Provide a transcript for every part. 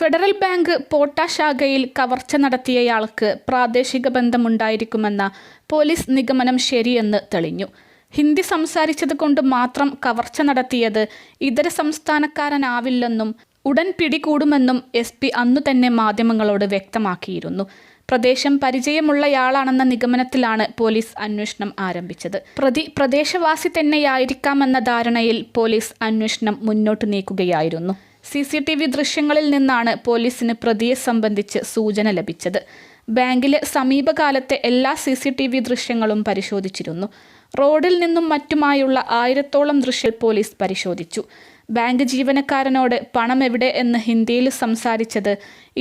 Federal bank പോട്ട ശാഖയിൽ കവർച്ച നടത്തിയയാൾക്ക് പ്രാദേശിക ബന്ധമുണ്ടായിരിക്കുമെന്ന പോലീസ് നിഗമനം ശരിയെന്ന് തെളിഞ്ഞു. ഹിന്ദി സംസാരിച്ചതുകൊണ്ട് മാത്രം കവർച്ച നടത്തിയത് ഇതര സംസ്ഥാനക്കാരനാവില്ലെന്നും ഉടൻ പിടികൂടുമെന്നും SP അന്നു തന്നെ മാധ്യമങ്ങളോട് വ്യക്തമാക്കിയിരുന്നു. പ്രദേശം പരിചയമുള്ളയാളാണെന്ന നിഗമനത്തിലാണ് പോലീസ് അന്വേഷണം ആരംഭിച്ചത്. പ്രതി പ്രദേശവാസി തന്നെയായിരിക്കാമെന്ന ധാരണയിൽ പോലീസ് അന്വേഷണം മുന്നോട്ട് നീക്കുകയായിരുന്നു. CCTV ദൃശ്യങ്ങളിൽ നിന്നാണ് പോലീസിന് പ്രതിയെ സംബന്ധിച്ച് സൂചന ലഭിച്ചത്. ബാങ്കിലെ സമീപകാലത്തെ എല്ലാ CCTV ദൃശ്യങ്ങളും പരിശോധിച്ചിരുന്നു. റോഡിൽ നിന്നും മറ്റുമായുള്ള 1000-ഓളം ദൃശ്യങ്ങൾ പോലീസ് പരിശോധിച്ചു. ബാങ്ക് ജീവനക്കാരനോട് പണം എവിടെ എന്ന് ഹിന്ദിയിൽ സംസാരിച്ചത്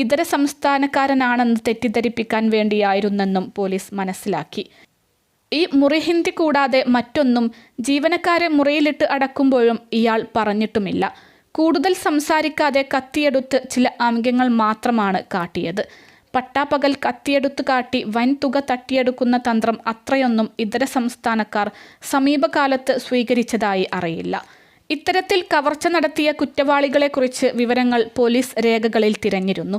ഇതര സംസ്ഥാനക്കാരനാണെന്ന് തെറ്റിദ്ധരിപ്പിക്കാൻ വേണ്ടിയായിരുന്നെന്നും പോലീസ് മനസ്സിലാക്കി. ഈ മുറി ഹിന്ദി കൂടാതെ മറ്റൊന്നും ജീവനക്കാരെ മുറിയിലിട്ട് അടക്കുമ്പോഴും ഇയാൾ പറഞ്ഞിട്ടുമില്ല. കൂടുതൽ സംസാരിക്കാതെ കത്തിയെടുത്ത് ചില ആംഗ്യങ്ങൾ മാത്രമാണ് കാട്ടിയത്. പട്ടാപ്പകൽ കത്തിയെടുത്ത് കാട്ടി വൻ തുക തട്ടിയെടുക്കുന്ന തന്ത്രം അത്രയൊന്നും ഇതര സംസ്ഥാനക്കാർ സമീപകാലത്ത് സ്വീകരിച്ചതായി അറിയില്ല. ഇത്തരത്തിൽ കവർച്ച നടത്തിയ കുറ്റവാളികളെക്കുറിച്ച് വിവരങ്ങൾ പോലീസ് രേഖകളിൽ തിരഞ്ഞിരുന്നു.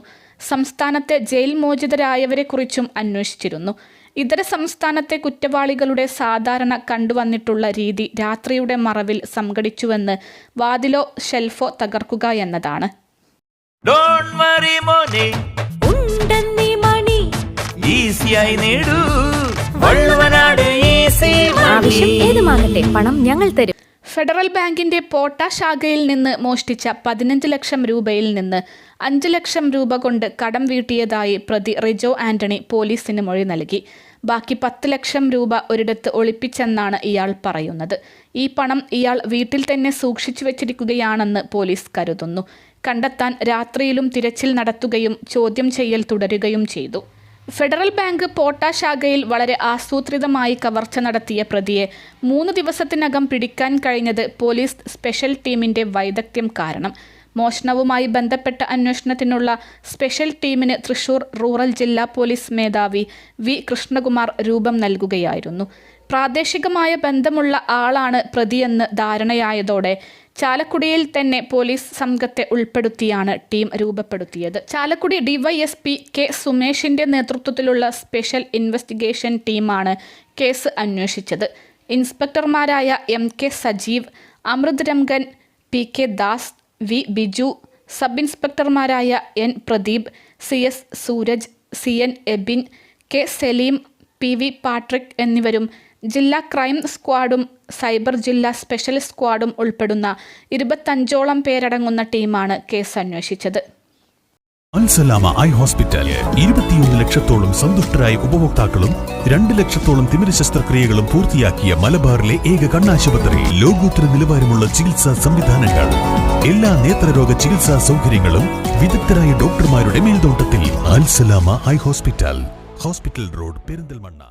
സംസ്ഥാനത്തെ ജയിൽ മോചിതരായവരെക്കുറിച്ചും അന്വേഷിച്ചിരുന്നു. ഇതര സംസ്ഥാനത്തെ കുറ്റവാളികളുടെ സാധാരണ കണ്ടുവന്നിട്ടുള്ള രീതി രാത്രിയുടെ മറവിൽ സംഘടിച്ചുവെന്ന് വാതിലോ ഷെൽഫോ തകർക്കുക എന്നതാണ്. പണം ഞങ്ങൾ തരും. ഫെഡറൽ ബാങ്കിന്റെ പോട്ട ശാഖയിൽ നിന്ന് മോഷ്ടിച്ച 15 ലക്ഷം രൂപയിൽ നിന്ന് 5 ലക്ഷം രൂപ കൊണ്ട് കടം വീട്ടിയതായി പ്രതി റിജോ ആന്റണി പോലീസിന് മൊഴി നൽകി. ബാക്കി 10 ലക്ഷം രൂപ ഒരിടത്ത് ഒളിപ്പിച്ചെന്നാണ് ഇയാൾ പറയുന്നത്. ഈ പണം ഇയാൾ വീട്ടിൽ തന്നെ സൂക്ഷിച്ചു വെച്ചിരിക്കുകയാണെന്ന് പോലീസ് കരുതുന്നു. കണ്ടെത്താൻ രാത്രിയിലും തിരച്ചിൽ നടത്തുകയും ചോദ്യം ചെയ്യൽ തുടരുകയും ചെയ്തു. ഫെഡറൽ ബാങ്ക് പോട്ട ശാഖയിൽ വളരെ ആസൂത്രിതമായി കവർച്ച നടത്തിയ പ്രതിയെ 3 ദിവസത്തിനകം പിടിക്കാൻ കഴിഞ്ഞത് പോലീസ് സ്പെഷ്യൽ ടീമിന്റെ വൈദഗ്ധ്യം കാരണം. മോഷണവുമായി ബന്ധപ്പെട്ട അന്വേഷണത്തിനുള്ള സ്പെഷ്യൽ ടീമിന് തൃശൂർ റൂറൽ ജില്ലാ പോലീസ് മേധാവി V കൃഷ്ണകുമാർ രൂപം നൽകുകയായിരുന്നു. പ്രാദേശികമായ ബന്ധമുള്ള ആളാണ് പ്രതിയെന്ന് ധാരണയായതോടെ ചാലക്കുടിയിൽ തന്നെ പോലീസ് സംഘത്തെ ഉൾപ്പെടുത്തിയാണ് ടീം രൂപപ്പെടുത്തിയത്. ചാലക്കുടി DYSP K സുമേഷിന്റെ നേതൃത്വത്തിലുള്ള സ്പെഷ്യൽ ഇൻവെസ്റ്റിഗേഷൻ ടീമാണ് കേസ് അന്വേഷിച്ചത്. ഇൻസ്പെക്ടർമാരായ MK Sajeev, Amrit Rangan, PK Das, V Biju, sub ഇൻസ്പെക്ടർമാരായ N Pradeep, CS Sooraj, CN Ebin, K Saleem, PV Patrick എന്നിവരും ജില്ലാ ക്രൈം സ്ക്വാഡും സൈബർ ജില്ലാ സ്പെഷ്യൽ സ്ക്വാഡും ഉൾപ്പെടുന്ന 25ഓളം പേരടങ്ങുന്ന ടീമാണ് കേസ് അന്വേഷിച്ചത്. അൽസലാമ ഐ ഹോസ്പിറ്റൽ 21 ലക്ഷത്തോളം സന്തുഷ്ടരായ ഉപഭോക്താക്കളും 2 ലക്ഷത്തോളം തിമിര ശസ്ത്രക്രിയകളും പൂർത്തിയാക്കിയ മലബാറിലെ ഏക കണ്ണാശുപത്രി. ലോകോത്തര നിലവാരമുള്ള ചികിത്സാ സംവിധാനങ്ങൾ, എല്ലാ നേത്രരോഗ ചികിത്സാ സൗകര്യങ്ങളും വിദഗ്ധരായ ഡോക്ടർമാരുടെ മേൽനോട്ടത്തിൽ. Al Salama eye hospital, hospital road, Perinthalmanna.